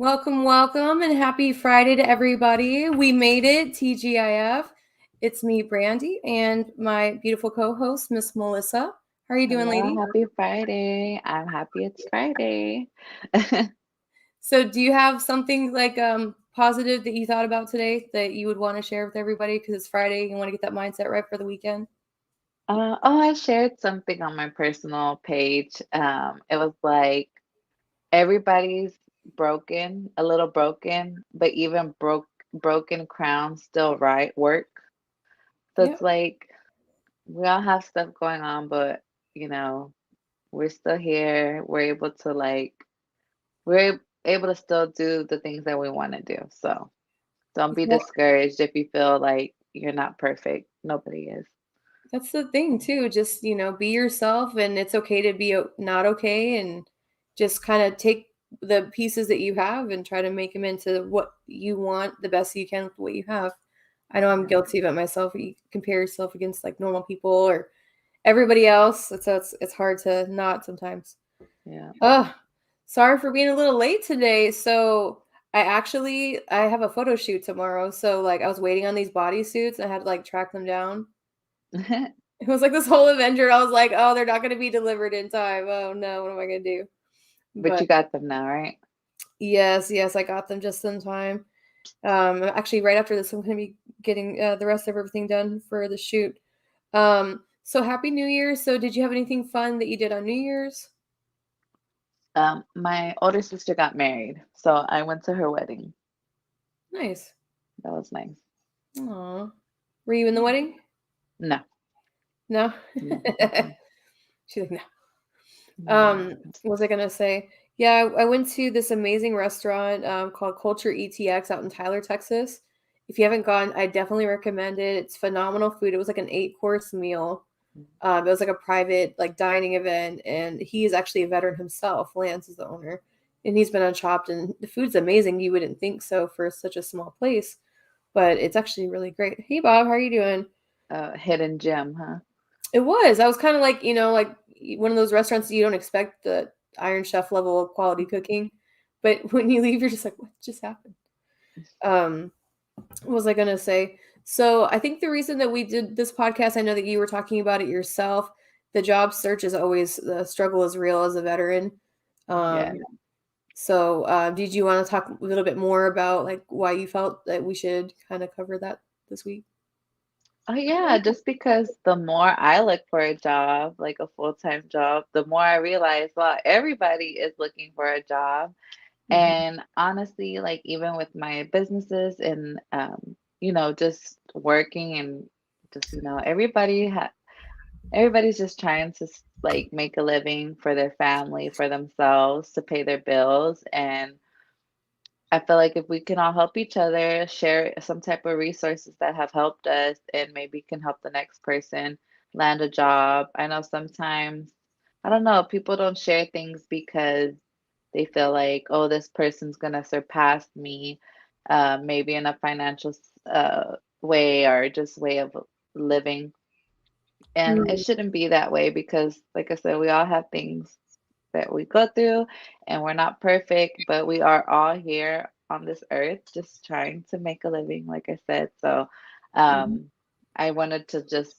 Welcome, and happy Friday to everybody. We made it, TGIF. It's me, Brandy, and my beautiful co-host, Miss Melissa. How are you doing, Hello, lady? happy Friday. I'm happy it's Friday. So, do you have something like positive that you thought about today that you would want to share with everybody? Because it's Friday, you want to get that mindset right for the weekend. I shared something on my personal page. It was like everybody's broken, a little broken, but even broken crowns still right work. So it's Yep. like we all have stuff going on, but you know, we're still here. We're able to still do the things that we want to do. So don't be Well, discouraged if you feel like you're not perfect. Nobody is. that's the thing too. Just be yourself, and it's okay to be not okay, and just kind of take the pieces that you have and try to make them into what you want the best you can with what you have. I know I'm Yeah. guilty of it myself. You compare yourself against like normal people or everybody else. It's hard to not sometimes. Yeah. Oh, sorry for being a little late today. So I have a photo shoot tomorrow. So like I was waiting on these bodysuits and I had to like track them down. It was like this whole adventure. I was like, oh, they're not going to be delivered in time. Oh no, what am I going to do? But But you got them now, right? yes, I got them just in time. Actually, right after this, I'm going to be getting the rest of everything done for the shoot. So happy New Year. So did you have anything fun that you did on New Year's? My older sister got married, so I went to her wedding. Nice. That was nice. Aw. Were you in the Yeah. wedding? No, No. no, mm-mm. She's like, no. No. What was I gonna say? Yeah, I went to this amazing restaurant called Culture ETX out in Tyler, Texas. If you haven't gone, I definitely recommend it. It's phenomenal food. It was like an 8-course meal. It was like a private like dining event, and he is actually a veteran himself. Lance is the owner, and he's been on Chopped, and the food's amazing. You wouldn't think so for such a small place, but it's actually really great. Hey, Bob, how are you doing? Hidden gem, huh? It was. I was kind of like, like one of those restaurants you don't expect the Iron Chef level of quality cooking, but when you leave, you're just like, what just happened? Um, what was I gonna say? So I think the reason that we did this podcast, I know that you were talking about it yourself. The job search is always the struggle is real as a veteran. Yeah. Um, so did you want to talk a little bit more about like why you felt that we should kind of cover that this week? Oh yeah, just because the more I look for a job, like a full-time job, the more I realize, well, everybody is looking for a job. Mhm. And honestly, like even with my businesses and just working and just, everybody's just trying to like make a living for their family, for themselves, to pay their bills. And I feel like if we can all help each other, share some type of resources that have helped us and maybe can help the next person land a job. I know sometimes, I don't know, people don't share things because they feel like, oh, this person's gonna surpass me, maybe in a financial way or just way of living. And it Mm. shouldn't be that way because, like I said, we all have things that we go through and we're not perfect, but we are all here on this earth just trying to make a living, like I said. So Mhm. um, I wanted to just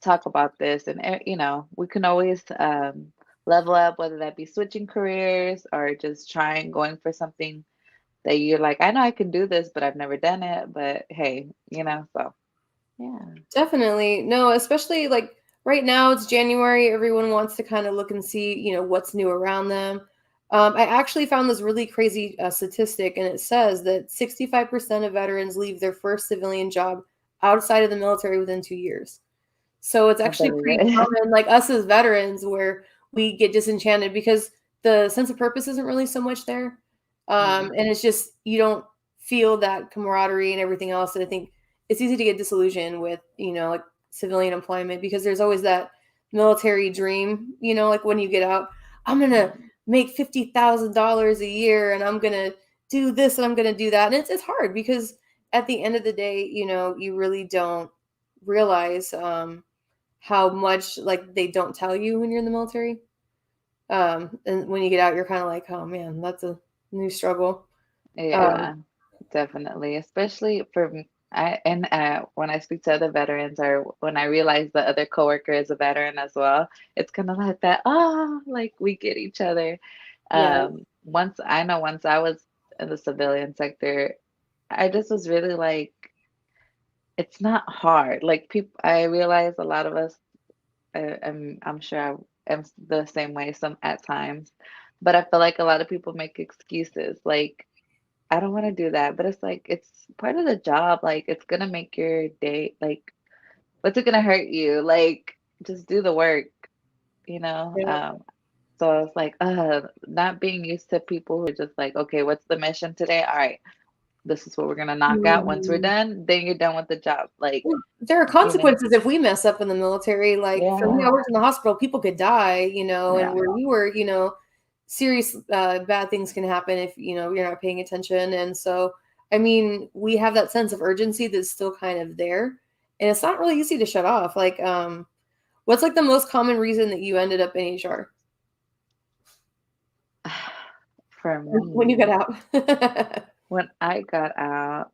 talk about this, and we can always level up, whether that be switching careers or just trying going for something that you're like, I know I can do this, but I've never done it. But hey, so yeah. Definitely. No, especially like right now it's January. Everyone wants to kind of look and see, what's new around them. I actually found this really crazy statistic, and it says that 65% of veterans leave their first civilian job outside of the military within 2 years. So it's I actually believe pretty it. common, like us as veterans, where we get disenchanted because the sense of purpose isn't really so much there. Mm, And it's just, you don't feel that camaraderie and everything else. And I think it's easy to get disillusioned with, like civilian employment because there's always that military dream, like when you get out, I'm going to mm, make $50,000 a year and I'm going to do this and I'm going to do that. And it's hard because at the end of the day, you really don't realize how much like they don't tell you when you're in the military. And when you get out, you're kind of like, oh man, that's a new struggle. Yeah, definitely. Especially for when I speak to other veterans or when I realize the other coworker is a veteran as well, it's kind of like that, oh, like we get each other. Yeah. Once I was in the civilian sector, I just was really like, it's not hard. Like people, I realize a lot of us, I'm sure I am the same way some at times, but I feel like a lot of people make excuses. Like, I don't want to do that, but it's like it's part of the job. Like it's gonna make your day. Like, what's it gonna hurt you? Like, just do the work, you know? Yeah. So I was like, not being used to people who are just like, okay, what's the mission today? All right, this is what we're gonna knock out. Once we're Mhm. done, then you're done with the job. Like, Well, there are you know, consequences if we mess up in the military. Like for me, yeah, I worked in the hospital, people could die, and yeah. where we were, serious bad things can happen if, you're not paying attention. And so, I mean, we have that sense of urgency that's still kind of there. And it's not really easy to shut off. Like, what's like the most common reason that you ended up in HR For when you got me, out? when I got out,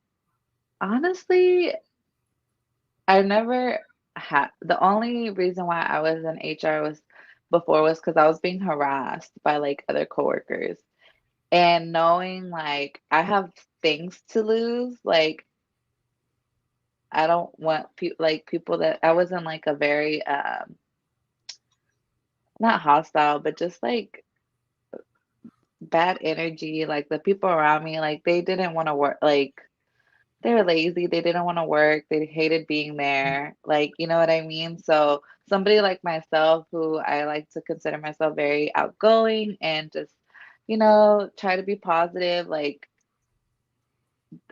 honestly, I never had the only reason why I was in HR was because I was being harassed by like other coworkers and knowing like I have things to lose, like I don't want people that I was in like a very not hostile, but just like bad energy. Like the people around me, like they didn't want to work, like they were lazy, they didn't want to work, they hated being there. Like, you know what I mean? So somebody like myself who I like to consider myself very outgoing and just, try to be positive, like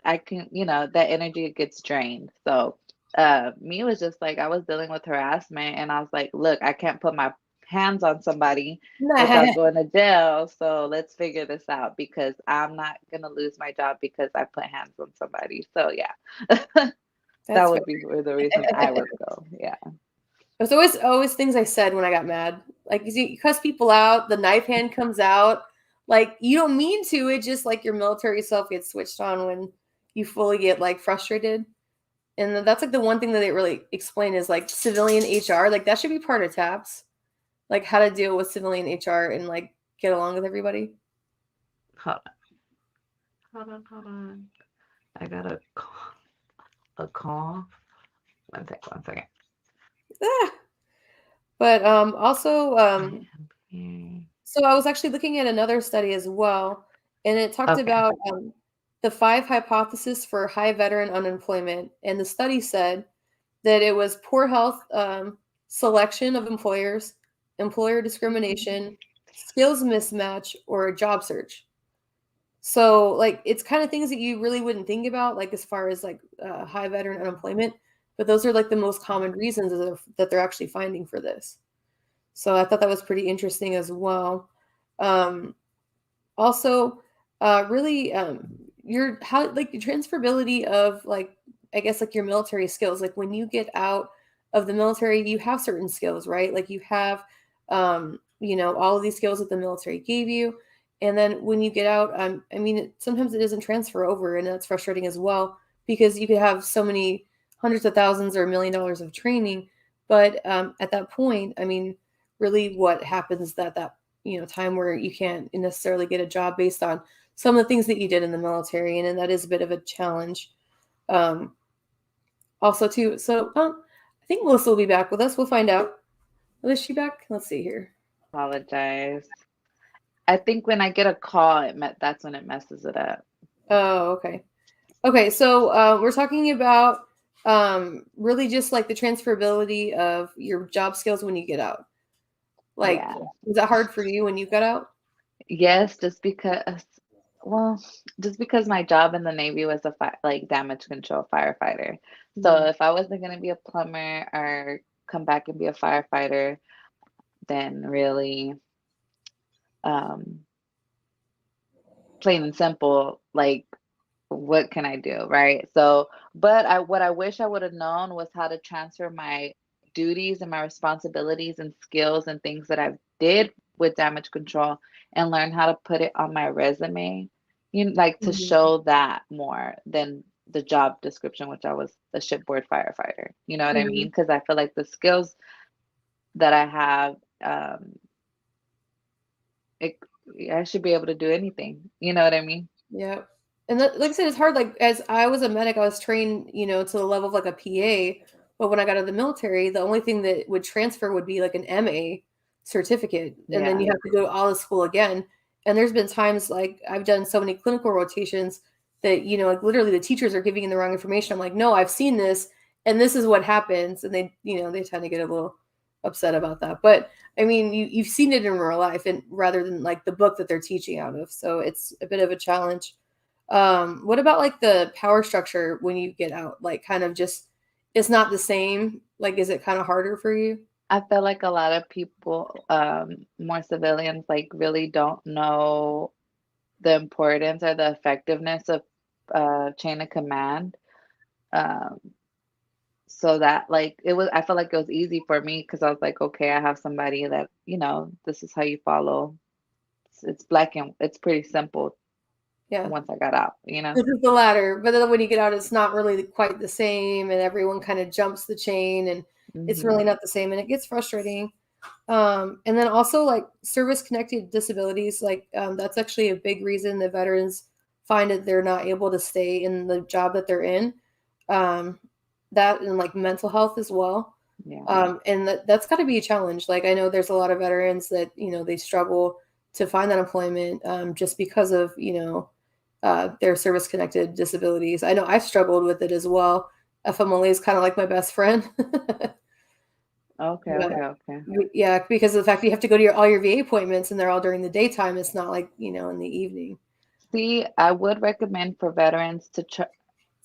I can, that energy gets drained. So me was just like I was dealing with harassment and I was like, look, I can't put my hands on somebody without going to jail. So let's figure this out because I'm not gonna lose my job because I put hands on somebody. So yeah. That That's fair. would be for the reason I would go. Yeah. There's always things I said when I got mad. Like you cuss people out, the knife hand comes out. Like you don't mean to. It just like your military self gets switched on when you fully get like frustrated. And that's like the one thing that they really explain is like civilian HR. Like that should be part of TAPS. Like how to deal with civilian HR and like get along with everybody. Hold hold on. I got a call. One second. Ah. But also I am here. so I was actually looking at another study as well, and it talked Okay. about the five hypotheses for high veteran unemployment. And the study said that it was poor health, selection of employers, employer discrimination, skills mismatch, or a job search. So, like, it's kind of things that you really wouldn't think about, like, as far as like high veteran unemployment, but those are like the most common reasons that they're actually finding for this. So I thought that was pretty interesting as well. Um, Also, really, your how like the transferability of like I guess like your military skills. Like when you get out of the military, you have certain skills, right? Like you have, all of these skills that the military gave you, and then when you get out, I mean, sometimes it doesn't transfer over, and that's frustrating as well because you could have so many hundreds of thousands or $1 million of training, but at that point, I mean, really, what happens that time where you can't necessarily get a job based on some of the things that you did in the military, and that is a bit of a challenge. Um, Also, too. So, I think Melissa will be back with us. We'll find out. Is she back? Let's see here. Apologize. I think when I get a call, that's when it messes it up. Oh, okay. Okay, so we're talking about really just like the transferability of your job skills when you get out. Like, Yeah. was that hard for you when you got out? Yes, well, just because my job in the Navy was like damage control firefighter. So Mhm. if I wasn't going to be a plumber or come back and be a firefighter, then really, um, plain and simple, like what can I do, right? So, but what I wish I would have known was how to transfer my duties and my responsibilities and skills and things that I did with damage control and learn how to put it on my resume like to Mhm. show that more than the job description, which I was a shipboard firefighter. You know what I mean? Mhm. Because I feel like the skills that I have, um, it, I should be able to do anything. You know what I mean? Yeah. And that, like I said, it's hard. Like as I was a medic, I was trained, to the level of like a PA. But when I got out of the military, the only thing that would transfer would be like an MA certificate, and then Yeah. you have to go to all the school again. And there's been times like I've done so many clinical rotations that like literally the teachers are giving you the wrong information. I'm like, no, I've seen this, and this is what happens, and they tend to get a little upset about that. But I mean, you've seen it in real life, and rather than like the book that they're teaching out of, so it's a bit of a challenge. What about like the power structure when you get out? Like, kind of just it's not the same. Like, is it kind of harder for you? I feel like a lot of people, more civilians, like really don't know the importance or the effectiveness of chain of command. Um, so that like it was, I felt like it was easy for me because I was like, okay, I have somebody that, this is how you follow. It's black and it's pretty simple Yeah, once I got out. this is the latter. But then when you get out, it's not really quite the same, and everyone kind of jumps the chain, and it's Hmm. really not the same, and it gets frustrating. And then also like service connected disabilities, like that's actually a big reason that veterans find that they're not able to stay in the job that they're in. Um, that and like mental health as well. Yeah. And that's got to be a challenge. Like I know there's a lot of veterans that they struggle to find that employment just because of their service connected disabilities. I know I've struggled with it as well. FMLA is kind of like my best friend. Okay, But okay, okay. yeah, because of the fact that you have to go to all your VA appointments and they're all during the daytime. It's not like, in the evening. See, I would recommend for veterans to try.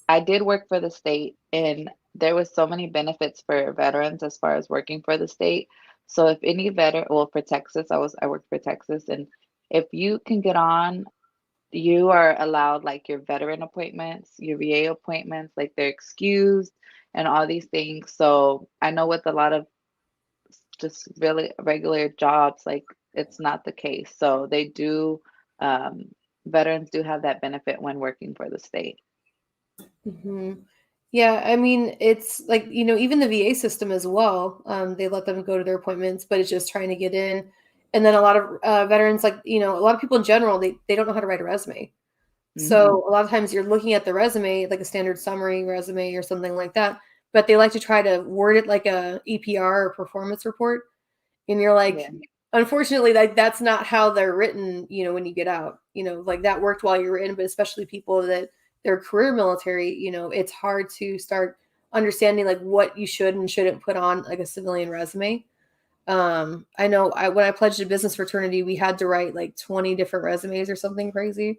I did work for the state, and there was so many benefits for veterans as far as working for the state. So if any veteran, well, for Texas, I worked for Texas, and if you can get on, you are allowed like your veteran appointments, your VA appointments, like they're excused and all these things. So I know with a lot of just really regular jobs, like it's not the case. So they do, um, veterans do have that benefit when working for the state. Hmm. Yeah, I mean, it's like, even the VA system as well. They let them go to their appointments, but it's just trying to get in. And then a lot of veterans, like, a lot of people in general, they don't know how to write a resume. Hmm. So a lot of times you're looking at the resume, like a standard summary resume or something like that, but they like to try to word it like a EPR or performance report. And you're like, Yeah. unfortunately, like that's not how they're written, when you get out. Like that worked while you were in, but especially people that they're career military, it's hard to start understanding like what you should and shouldn't put on like a civilian resume. I know when I pledged a business fraternity, we had to write like 20 different resumes or something crazy.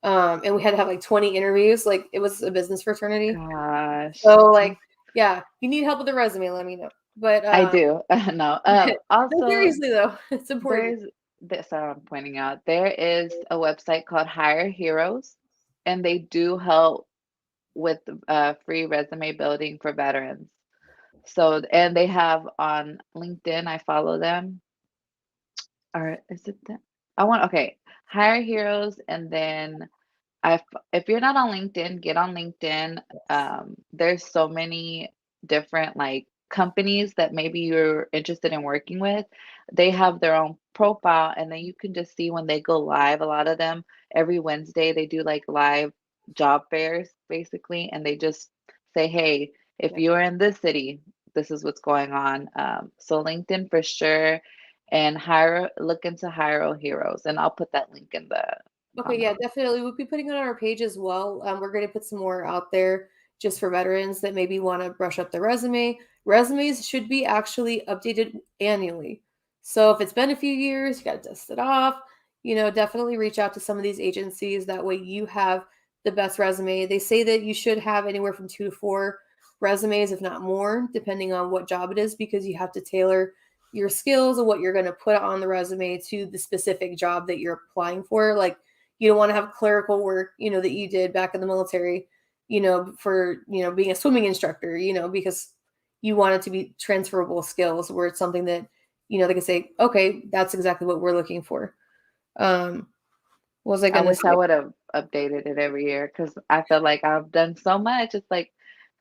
And we had to have like 20 interviews. Like it was a business fraternity. Gosh. So like, yeah, if you need help with the resume, let me know. But I do. No. no, Also, seriously though, it's important. there's this I'm pointing out. There is a website called Hire Heroes, and they do help with free resume building for veterans. So, and they have on LinkedIn, I follow them. Or is it that? Okay, Hire Heroes, and then I, if you're not on LinkedIn, get on LinkedIn. There's so many different like companies that maybe you're interested in working with. They have their own profile, and then you can just see when they go live. A lot of them every Wednesday they do like live job fairs basically, and they just say, hey, if Yeah. you're in this city, this is what's going on. So LinkedIn for sure, and hire look into Hire Heroes, and I'll put that link in the Okay, comment. yeah, definitely. We'll be putting it on our page as well. We're going to put some more out there just for veterans that maybe want to brush up their resume. Resumes should be actually updated annually. So if it's been a few years, you got to dust it off. Definitely reach out to some of these agencies. That way you have the best resume. They say that you should have anywhere from 2 to 4 resumes, if not more, depending on what job it is, because you have to tailor your skills and what you're going to put on the resume to the specific job that you're applying for. Like, you don't want to have clerical work, that you did back in the military, for, being a swimming instructor, because you want it to be transferable skills where it's something that, they can say, okay, that's exactly what we're looking for. What was I I going to wish I say? would have. updated it every year because I feel like I've done so much. It's like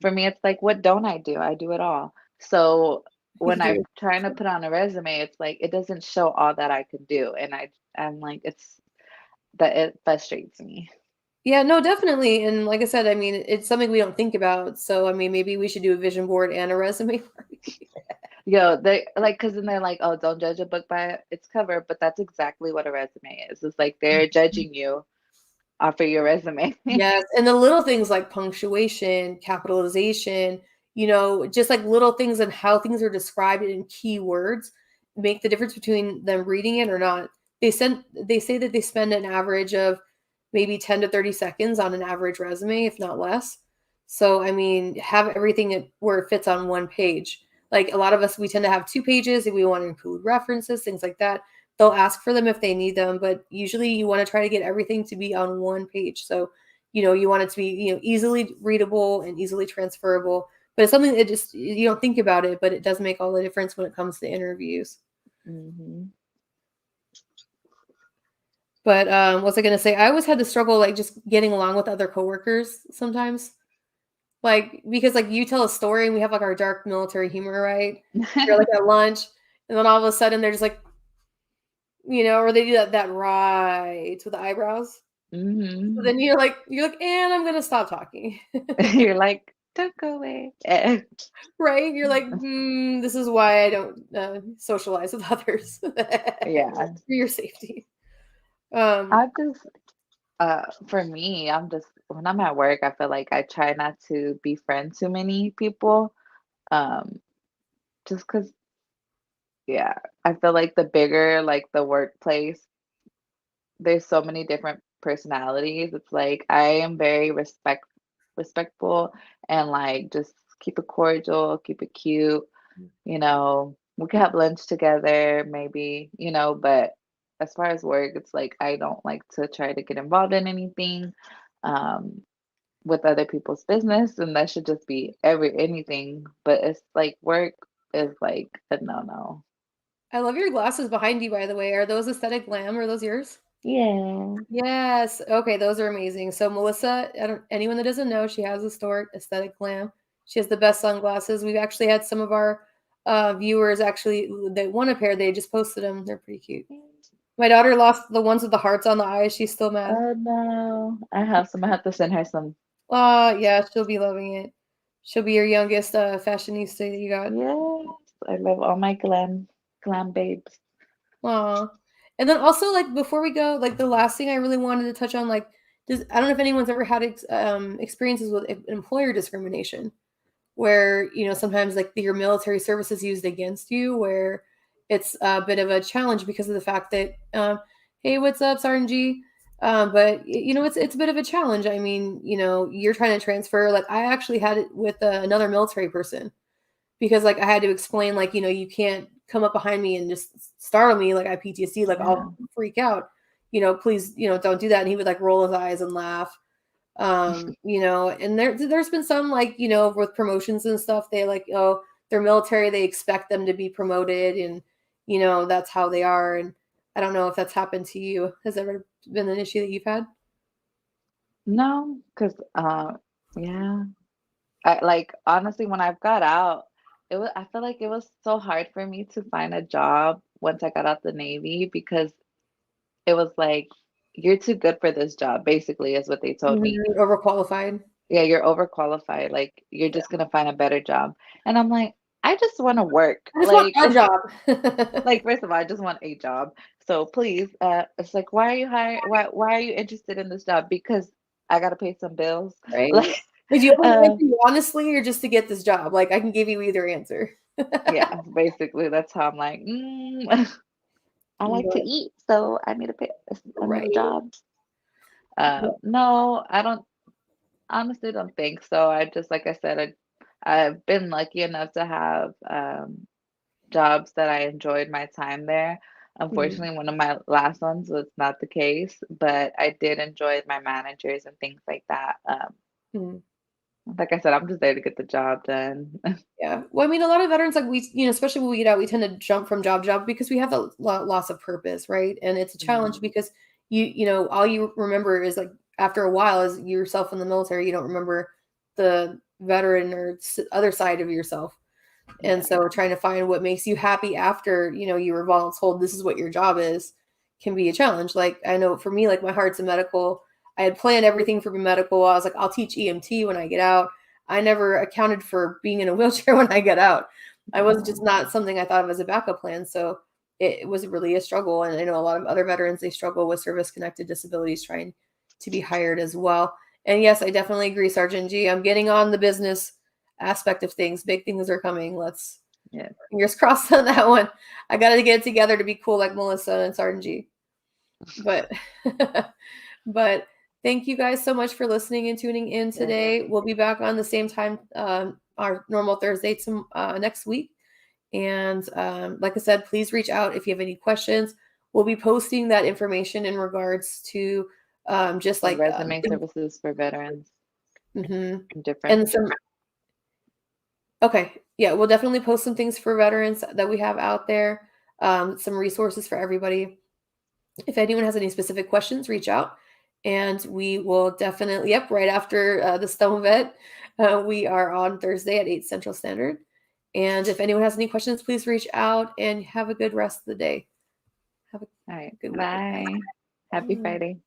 for me, it's like, what don't I do? I do it all. So You when do I'm it. trying to put on a resume, it's like it doesn't show all that I can do, and I'm like it's that it frustrates me. Yeah, no, definitely. And like I said, I mean, it's something we don't think about. So, I mean, maybe we should do a vision board and a resume party. Yo, they like because then they're like, oh, don't judge a book by its cover, but that's exactly what a resume is. It's like they're judging you off of your resume. Yes, and the little things like punctuation, capitalization, just like little things and how things are described in key words make the difference between them reading it or not. They say that they spend an average of maybe 10 to 30 seconds on an average resume, if not less. So, I mean, have where it fits on one page. Like a lot of us, we tend to have two pages if we want to include references, things like that. They'll ask for them if they need them, but usually you want to try to get everything to be on one page. So, you want it to be, easily readable and easily transferable. But it's something that just you don't think about it, but it does make all the difference when it comes to interviews. Hmm. But what was I gonna say? I always had to struggle like just getting along with other coworkers sometimes. Like because like you tell a story and we have like our dark military humor, right? You're like at lunch, and then all of a sudden they're just like, or they do that right with the eyebrows. So Hmm. then you're like, "And I'm gonna stop talking." You're like, don't go away. Right? You're like, this is why I don't, socialize with others." Yeah. For your safety. Um, I just for me, I'm just when I'm at work, I feel like I try not to befriend too many people. Um, just because, yeah, I feel like the bigger like the workplace, there's so many different personalities. It's like I am very respectful and like just keep it cordial, keep it cute. We could have lunch together, maybe, but as far as work, it's like I don't like to try to get involved in anything um with other people's business, and that should just be anything. But it's like work is like a no-no. I love your glasses behind you, by the way. Are those Aesthetic Glam? Are those yours? Yeah. Yes. Okay, those are amazing. So Melissa, anyone that doesn't know, she has a store, Aesthetic Glam. She has the best sunglasses. We've actually had some of our viewers actually they want a pair. They just posted them. They're pretty cute. My daughter lost the ones with the hearts on the eyes. She's still mad. Oh no. I have to send her some. Yeah, she'll be loving it. She'll be your youngest fashionista that you got. Yes. I love all my glam babes. Aw. And then also, like, before we go, like, the last thing I really wanted to touch on, like, I don't know if anyone's ever had experiences with employer discrimination, where, sometimes, like, your military service is used against you, where it's a bit of a challenge because of the fact that, hey, what's up, Sergeant G? But, it's a bit of a challenge. I mean, you're trying to transfer. Like, I actually had it with another military person because like I had to explain like you can't come up behind me and just startle me like I PTSD like Yeah. I'll freak out, please don't do that, and he would like roll his eyes and laugh. And there's been some like with promotions and stuff, they like, oh, they're military, they expect them to be promoted, and that's how they are. And I don't know if that's happened to you. Has that ever been an issue that you've had? No, because yeah. I like honestly when I've got out, I feel like it was so hard for me to find a job once I got out the Navy because it was like you're too good for this job, basically, is what they told me. Mhm, overqualified. Yeah, you're overqualified. Like you're just gonna find a better job. And I'm like, I just want to work. I just want a Like job. first of all, I just want a job. So please, it's like, why are you hiring? Why are you interested in this job? Because I gotta pay some bills. Right? Like, Like, do you want to uh, answer honestly or just to get this job? Like, I can give you either answer. yeah, basically that's how I'm like, I like to But eat, so I need a right. job. No, I don't honestly don't think so. I just like I said, I've been lucky enough to have jobs that I enjoyed my time there. Mhm, Unfortunately, one of my last ones was not the case, but I did enjoy my managers and things like that. mhm. Like I said, I'm just there to get the job done. Yeah. Well, I mean, a lot of veterans, like we, especially when we get out, we tend to jump from job to job because we have the loss of purpose, right? And it's a challenge Mhm. because all you remember is like after a while, as yourself in the military, you don't remember the veteran or other side of yourself. And so trying to find what makes you happy after, you were told this is what your job is can be a challenge. Like, I know for me, like, my heart's in medical. I had planned everything for medical. I was like, I'll teach EMT when I get out. I never accounted for being in a wheelchair when I get out. I was just not something I thought of as a backup plan. So it was really a struggle. And I know a lot of other veterans, they struggle with service-connected disabilities trying to be hired as well. And yes, I definitely agree, Sergeant G. I'm getting on the business aspect of things. Big things are coming. Let's fingers crossed on that one. I got to get it together to be cool like Melissa and Sergeant G. But but thank you guys so much for listening and tuning in today. We'll be back on the same time, our normal Thursday next week. And like I said, please reach out if you have any questions. We'll be posting that information in regards to just like resume services for veterans. Different. And okay. Yeah, we'll definitely post some things for veterans that we have out there, some resources for everybody. If anyone has any specific questions, reach out. And we will definitely, right after the Stone Vet, we are on Thursday at 8 Central Standard. And if anyone has any questions, please reach out and have a good rest of the day. All right. Bye. Happy Friday.